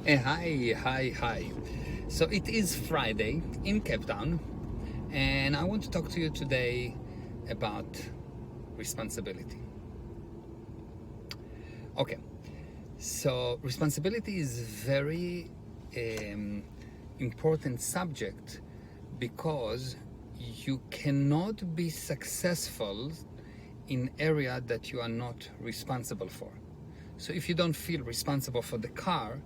Hi. So it is Friday in Cape Town, and I want to talk to you today about responsibility. Okay, so responsibility is very important subject because you cannot be successful in area that you are not responsible for. So if you don't feel responsible for the car,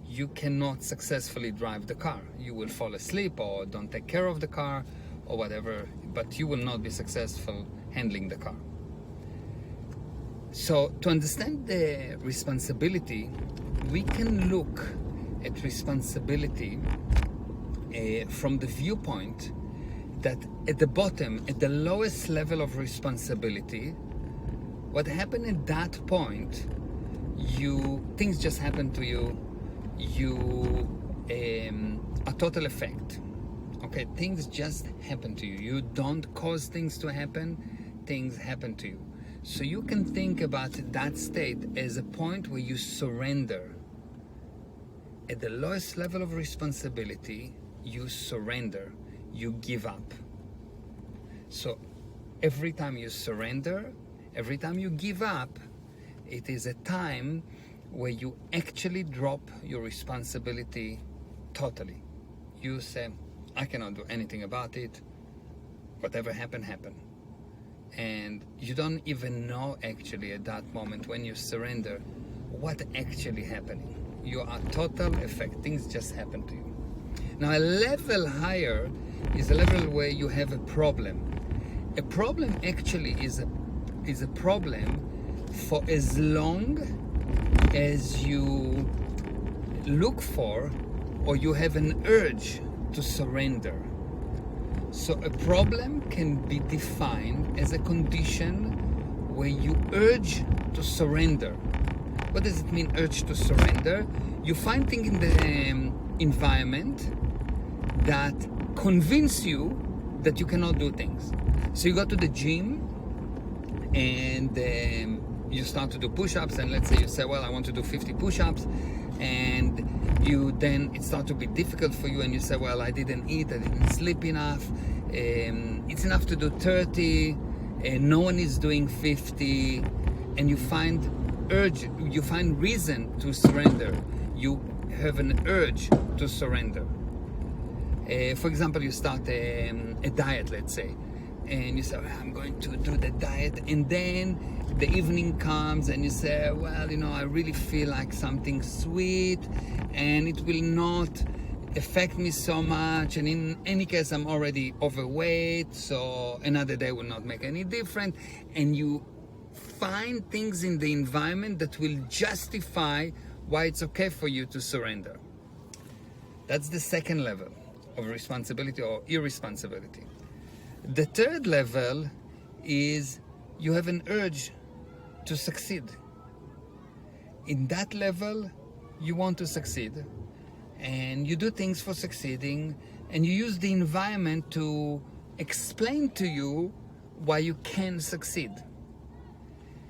you cannot successfully drive the car. You will fall asleep or don't take care of the car or whatever, but you will not be successful handling the car. So to understand the responsibility, we can look at responsibility from the viewpoint that at the bottom, at the lowest level of responsibility, what happened at that point, things just happen to you. A total effect. Okay, things just happen to you. You don't cause things to happen, things happen to you. So you can think about that state as a point where you surrender. At the lowest level of responsibility, you surrender, you give up. So every time you surrender, every time you give up, it is a time where you actually drop your responsibility totally. You say, I cannot do anything about it. Whatever happened. And you don't even know actually at that moment when you surrender what actually happening. You are total effect. Things just happen to you. Now a level higher is a level where you have a problem. A problem actually is a problem for as long as you look for or you have an urge to surrender. So a problem can be defined as a condition where you urge to surrender. What does it mean, urge to surrender? You find things in the environment that convince you that you cannot do things. So you go to the gym and you start to do push-ups, and let's say you say, well, I want to do 50 push-ups, and it starts to be difficult for you, and you say, well, I didn't eat, I didn't sleep enough, it's enough to do 30, and no one is doing 50, and you find reason to surrender. You have an urge to surrender. For example, you start a diet, let's say, and you say, well, I'm going to do the diet, and then the evening comes and you say, well, I really feel like something sweet and it will not affect me so much, and in any case I'm already overweight, so another day will not make any difference. And you find things in the environment that will justify why it's okay for you to surrender. That's the second level of responsibility or irresponsibility. The third level is you have an urge to succeed. In that level, you want to succeed, and you do things for succeeding, and you use the environment to explain to you why you can succeed.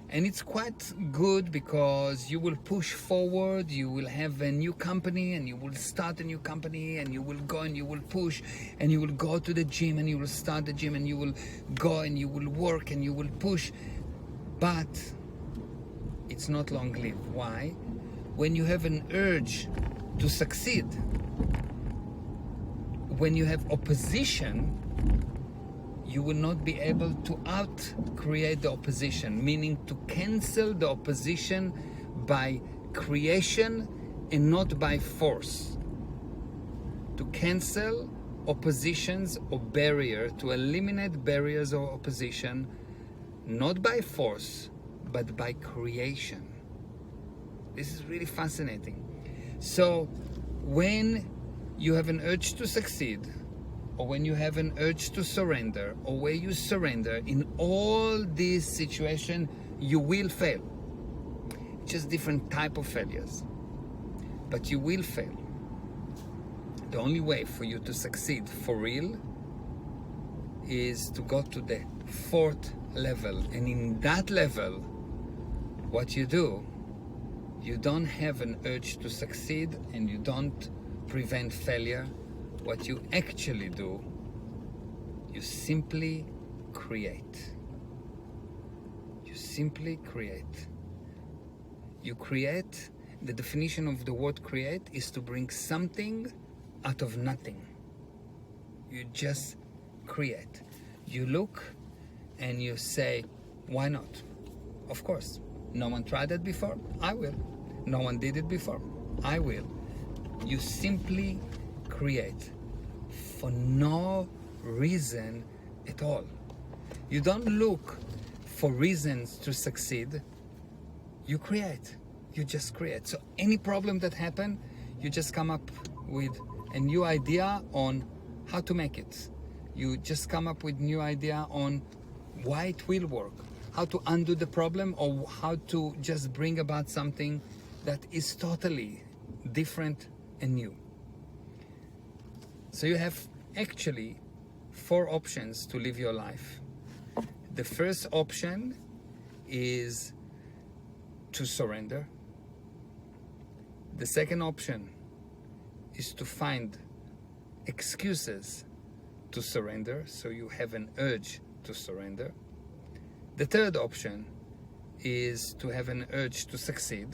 And it's quite good because you will push forward, you will have a new company, and you will start a new company, and you will go and you will push, and you will go to the gym, and you will start the gym, and you will go and you will work and you will push. But it's not long-lived. Why? When you have an urge to succeed, when you have opposition, you will not be able to out-create the opposition, meaning to cancel the opposition by creation and not by force. To cancel oppositions or barrier, to eliminate barriers or opposition, not by force, but by creation. This is really fascinating. So when you have an urge to succeed, or when you have an urge to surrender, or where you surrender, in all these situations, you will fail. Just different type of failures. But you will fail. The only way for you to succeed for real is to go to the fourth level. And in that level, what you do You don't have an urge to succeed, and you don't prevent failure. What you actually do, you simply create. You simply create. You create. The definition of the word create is to bring something out of nothing. You just create. You look and you say, why not? Of course. No one tried it before? I will. No one did it before? I will. You simply create for no reason at all. You don't look for reasons to succeed. You create. You just create. So any problem that happens, you just come up with a new idea on how to make it. You just come up with new idea on why it will work, how to undo the problem, or how to just bring about something that is totally different and new. So you have actually 4 options to live your life. The first option is to surrender. The second option is to find excuses to surrender, so you have an urge to surrender. The third option is to have an urge to succeed.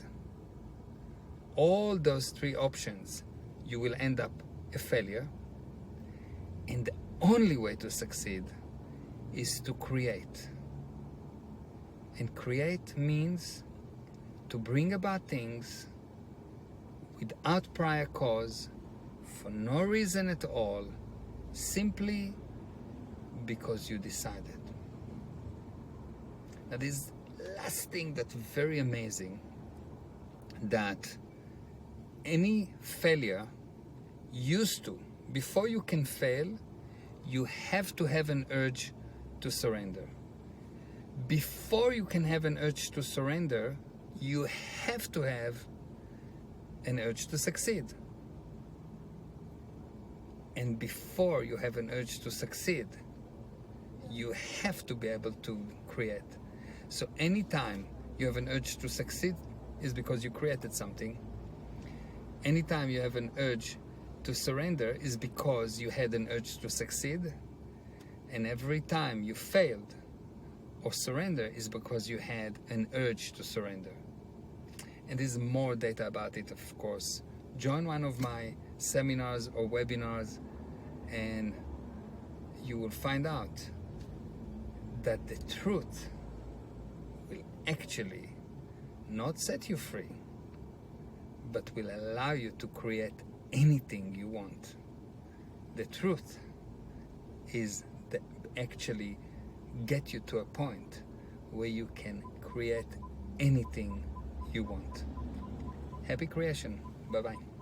All those 3 options, you will end up a failure. And the only way to succeed is to create. And create means to bring about things without prior cause, for no reason at all, simply because you decided. Now, this last thing that's very amazing, that any failure used to, before you can fail, you have to have an urge to surrender. Before you can have an urge to surrender, you have to have an urge to succeed. And before you have an urge to succeed, you have to be able to create. So anytime you have an urge to succeed is because you created something. Anytime you have an urge to surrender is because you had an urge to succeed. And every time you failed or surrender is because you had an urge to surrender. And there's more data about it, of course. Join one of my seminars or webinars and you will find out that the truth will actually not set you free, but will allow you to create anything you want. The truth is that actually get you to a point where you can create anything you want. Happy creation. Bye-bye.